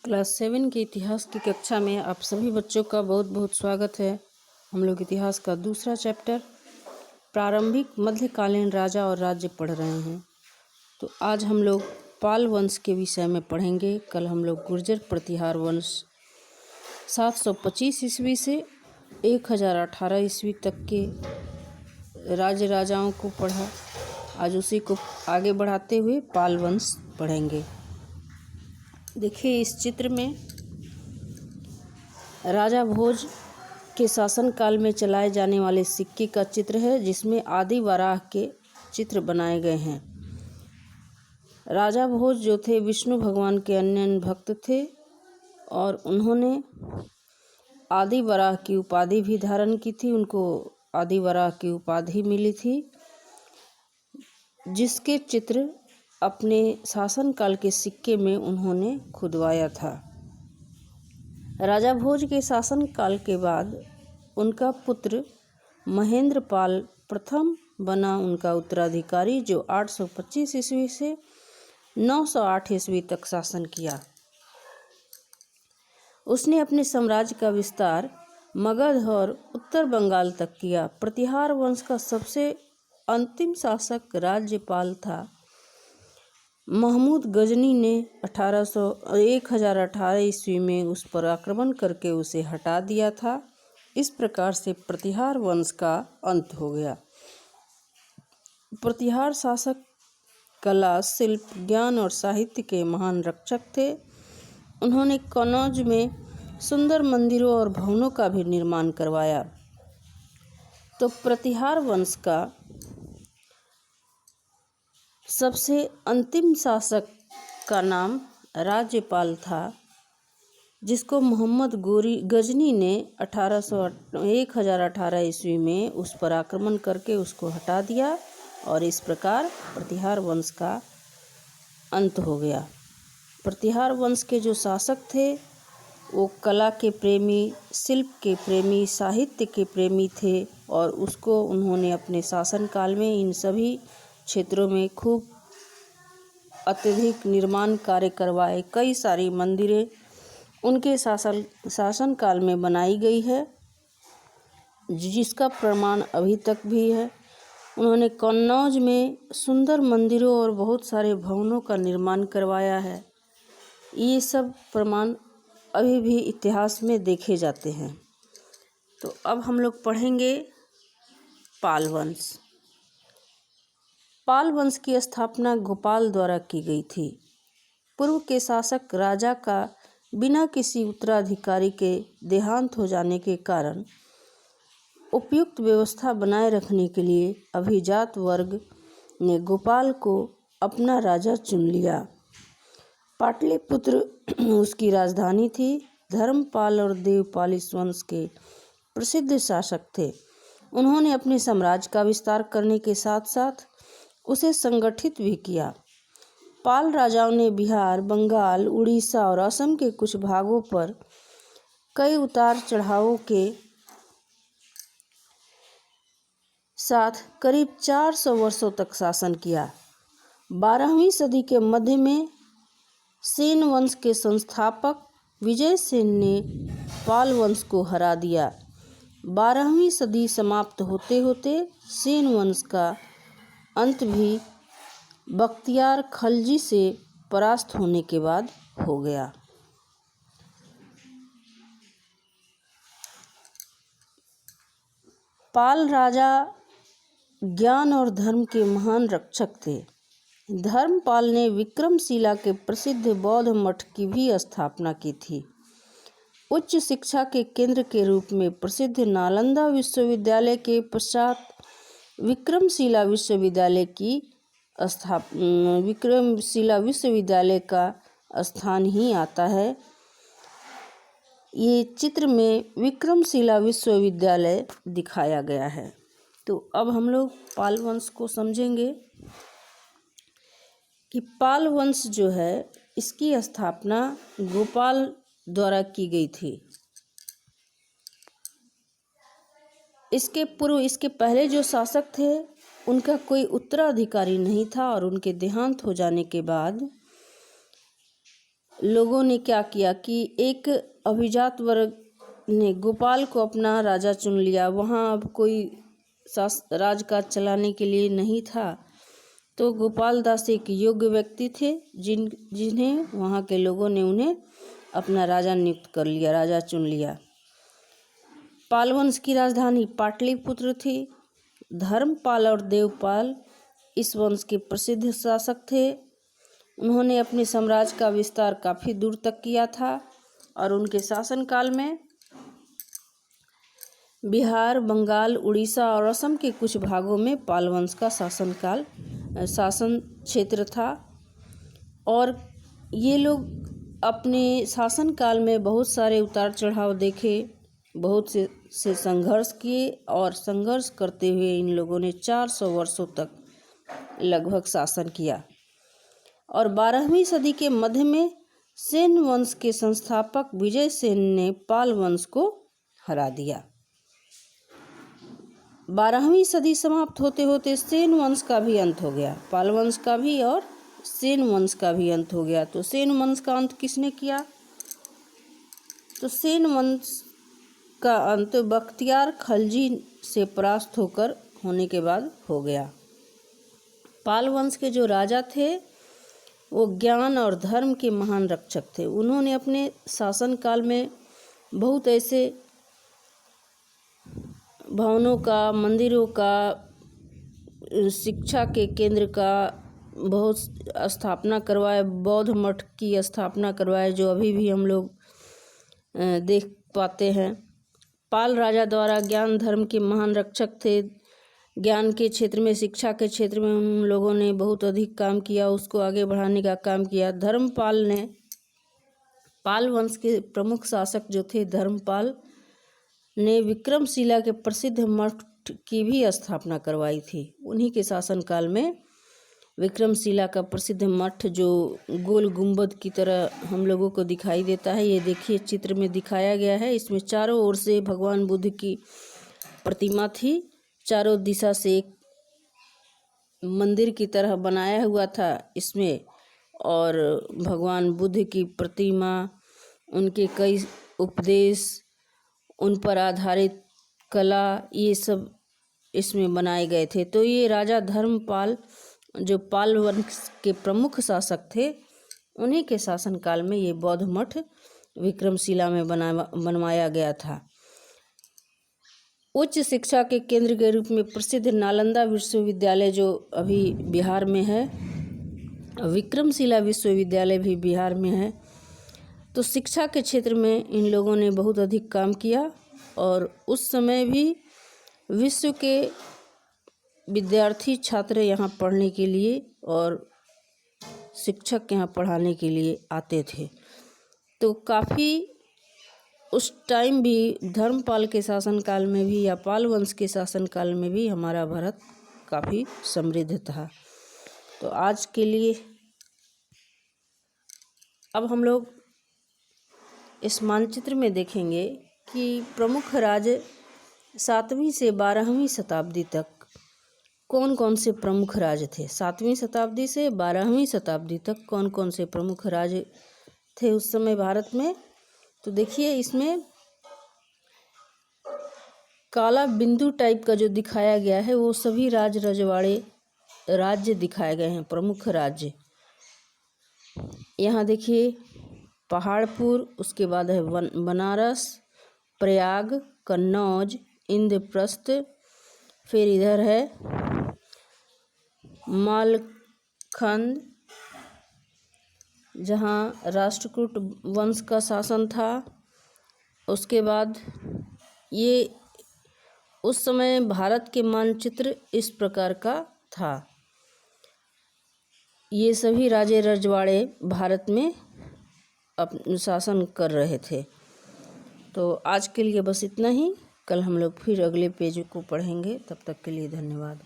Class 7 के इतिहास की कक्षा में आप सभी बच्चों का बहुत बहुत स्वागत है। हम लोग इतिहास का दूसरा चैप्टर प्रारंभिक मध्यकालीन राजा और राज्य पढ़ रहे हैं। तो आज हम लोग पाल वंश के विषय में पढ़ेंगे। कल हम लोग गुर्जर प्रतिहार वंश 725 ईस्वी से 1018 ईस्वी तक के राज्य राजाओं को पढ़ा। आज उसी को आगे बढ़ाते हुए पाल वंश पढ़ेंगे। देखिए इस चित्र में राजा भोज के शासनकाल में चलाए जाने वाले सिक्के का चित्र है, जिसमें आदि वराह के चित्र बनाए गए हैं। राजा भोज जो थे विष्णु भगवान के अनन्य भक्त थे और उन्होंने आदि वराह की उपाधि भी धारण की थी। उनको आदि वराह की उपाधि मिली थी, जिसके चित्र अपने शासनकाल के सिक्के में उन्होंने खुदवाया था। राजा भोज के शासनकाल के बाद उनका पुत्र महेंद्रपाल प्रथम बना उनका उत्तराधिकारी, जो 825 ईस्वी से 908 ईस्वी तक शासन किया। उसने अपने साम्राज्य का विस्तार मगध और उत्तर बंगाल तक किया। प्रतिहार वंश का सबसे अंतिम शासक राज्यपाल था महमूद गजनी ने 1018 ईस्वी में उस पर आक्रमण करके उसे हटा दिया था। इस प्रकार से प्रतिहार वंश का अंत हो गया। प्रतिहार शासक कला, शिल्प, ज्ञान और साहित्य के महान रक्षक थे। उन्होंने कनौज में सुंदर मंदिरों और भवनों का भी निर्माण करवाया। तो प्रतिहार वंश का सबसे अंतिम शासक का नाम राज्यपाल था, जिसको मोहम्मद गजनी ने 1018 ईस्वी में उस पर आक्रमण करके उसको हटा दिया और इस प्रकार प्रतिहार वंश का अंत हो गया। प्रतिहार वंश के जो शासक थे वो कला के प्रेमी, शिल्प के प्रेमी, साहित्य के प्रेमी थे और उसको उन्होंने अपने शासनकाल में इन सभी क्षेत्रों में खूब अत्यधिक निर्माण कार्य करवाए। कई सारी मंदिरें उनके शासनकाल में बनाई गई है, जिसका प्रमाण अभी तक भी है। उन्होंने कन्नौज में सुंदर मंदिरों और बहुत सारे भवनों का निर्माण करवाया है। ये सब प्रमाण अभी भी इतिहास में देखे जाते हैं। तो अब हम लोग पढ़ेंगे पाल वंश। पाल वंश की स्थापना गोपाल द्वारा की गई थी। पूर्व के शासक राजा का बिना किसी उत्तराधिकारी के देहांत हो जाने के कारण उपयुक्त व्यवस्था बनाए रखने के लिए अभिजात वर्ग ने गोपाल को अपना राजा चुन लिया। पाटलिपुत्र उसकी राजधानी थी। धर्मपाल और देवपाल इस वंश के प्रसिद्ध शासक थे। उन्होंने अपने साम्राज्य का विस्तार करने के साथ साथ उसे संगठित भी किया। पाल राजाओं ने बिहार, बंगाल, उड़ीसा और असम के कुछ भागों पर कई उतार चढ़ावों के साथ करीब 400 वर्षों तक शासन किया। 12वीं सदी के मध्य में सेन वंश के संस्थापक विजय सेन ने पाल वंश को हरा दिया। 12वीं सदी समाप्त होते होते सेन वंश का अंत भी बख्तियार खलजी से परास्त होने के बाद हो गया। पाल राजा ज्ञान और धर्म के महान रक्षक थे। धर्मपाल ने विक्रमशिला के प्रसिद्ध बौद्ध मठ की भी स्थापना की थी। उच्च शिक्षा के केंद्र के रूप में प्रसिद्ध नालंदा विश्वविद्यालय के पश्चात विक्रमशिला विश्वविद्यालय का स्थान ही आता है। ये चित्र में विक्रमशिला विश्वविद्यालय दिखाया गया है। तो अब हम लोग पाल वंश को समझेंगे कि पाल वंश जो है इसकी स्थापना गोपाल द्वारा की गई थी। इसके पूर्व, इसके पहले जो शासक थे उनका कोई उत्तराधिकारी नहीं था और उनके देहांत हो जाने के बाद लोगों ने क्या किया कि एक अभिजात वर्ग ने गोपाल को अपना राजा चुन लिया। वहाँ अब कोई राजकाज चलाने के लिए नहीं था, तो गोपाल दास एक योग्य व्यक्ति थे जिन्हें वहाँ के लोगों ने उन्हें अपना राजा नियुक्त कर लिया, राजा चुन लिया। पाल वंश की राजधानी पाटलिपुत्र थी। धर्मपाल और देवपाल इस वंश के प्रसिद्ध शासक थे। उन्होंने अपने साम्राज्य का विस्तार काफ़ी दूर तक किया था और उनके शासनकाल में बिहार, बंगाल, उड़ीसा और असम के कुछ भागों में पाल वंश का शासन क्षेत्र था। और ये लोग अपने शासनकाल में बहुत सारे उतार चढ़ाव देखे, बहुत से संघर्ष किए और संघर्ष करते हुए इन लोगों ने 400 वर्षों तक लगभग शासन किया। और 12वीं सदी के मध्य में सेन वंश के संस्थापक विजय सेन ने पाल वंश को हरा दिया। 12वीं सदी समाप्त होते होते सेन वंश का भी अंत हो गया, पाल वंश का भी और सेन वंश का भी अंत हो गया। तो सेन वंश का अंत किसने किया? तो सेन वंश का अंत बख्तियार खलजी से परास्त होने के बाद हो गया। पाल वंश के जो राजा थे वो ज्ञान और धर्म के महान रक्षक थे। उन्होंने अपने शासनकाल में बहुत ऐसे भवनों का, मंदिरों का, शिक्षा के केंद्र का बहुत स्थापना करवाए, बौद्ध मठ की स्थापना करवाए, जो अभी भी हम लोग देख पाते हैं। पाल राजा द्वारा ज्ञान धर्म के महान रक्षक थे। ज्ञान के क्षेत्र में, शिक्षा के क्षेत्र में उन लोगों ने बहुत अधिक काम किया, उसको आगे बढ़ाने का काम किया। धर्मपाल ने, पाल वंश के प्रमुख शासक जो थे धर्मपाल ने विक्रमशिला के प्रसिद्ध मठ की भी स्थापना करवाई थी। उन्हीं के शासनकाल में विक्रमशिला का प्रसिद्ध मठ जो गोल गुंबद की तरह हम लोगों को दिखाई देता है, ये देखिए चित्र में दिखाया गया है। इसमें चारों ओर से भगवान बुद्ध की प्रतिमा थी, चारों दिशा से एक मंदिर की तरह बनाया हुआ था इसमें, और भगवान बुद्ध की प्रतिमा, उनके कई उपदेश, उन पर आधारित कला, ये सब इसमें बनाए गए थे। तो ये राजा धर्मपाल जो पाल वंश के प्रमुख शासक थे, उन्हीं के शासनकाल में ये बौद्ध मठ विक्रमशिला में बनवाया गया था। उच्च शिक्षा के केंद्र के रूप में प्रसिद्ध नालंदा विश्वविद्यालय जो अभी बिहार में है, विक्रमशिला विश्वविद्यालय भी बिहार में है। तो शिक्षा के क्षेत्र में इन लोगों ने बहुत अधिक काम किया और उस समय भी विश्व के विद्यार्थी छात्र यहाँ पढ़ने के लिए और शिक्षक यहाँ पढ़ाने के लिए आते थे। तो काफ़ी उस टाइम भी धर्मपाल के शासनकाल में भी या पाल वंश के शासनकाल में भी हमारा भारत काफ़ी समृद्ध था। तो आज के लिए अब हम लोग इस मानचित्र में देखेंगे कि प्रमुख राज्य 7वीं से 12वीं शताब्दी तक कौन कौन से प्रमुख राज्य थे। 7वीं शताब्दी से 12वीं शताब्दी तक कौन कौन से प्रमुख राज्य थे उस समय भारत में। तो देखिए इसमें काला बिंदु टाइप का जो दिखाया गया है वो सभी राज्य दिखाए गए हैं, प्रमुख राज्य। यहाँ देखिए पहाड़पुर, उसके बाद है बनारस, प्रयाग, कन्नौज, इंद्रप्रस्थ, फिर इधर है मालखंड जहाँ राष्ट्रकूट वंश का शासन था। उसके बाद ये उस समय भारत के मानचित्र इस प्रकार का था। ये सभी राजे रजवाड़े भारत में शासन कर रहे थे। तो आज के लिए बस इतना ही। कल हम लोग फिर अगले पेज को पढ़ेंगे। तब तक के लिए धन्यवाद।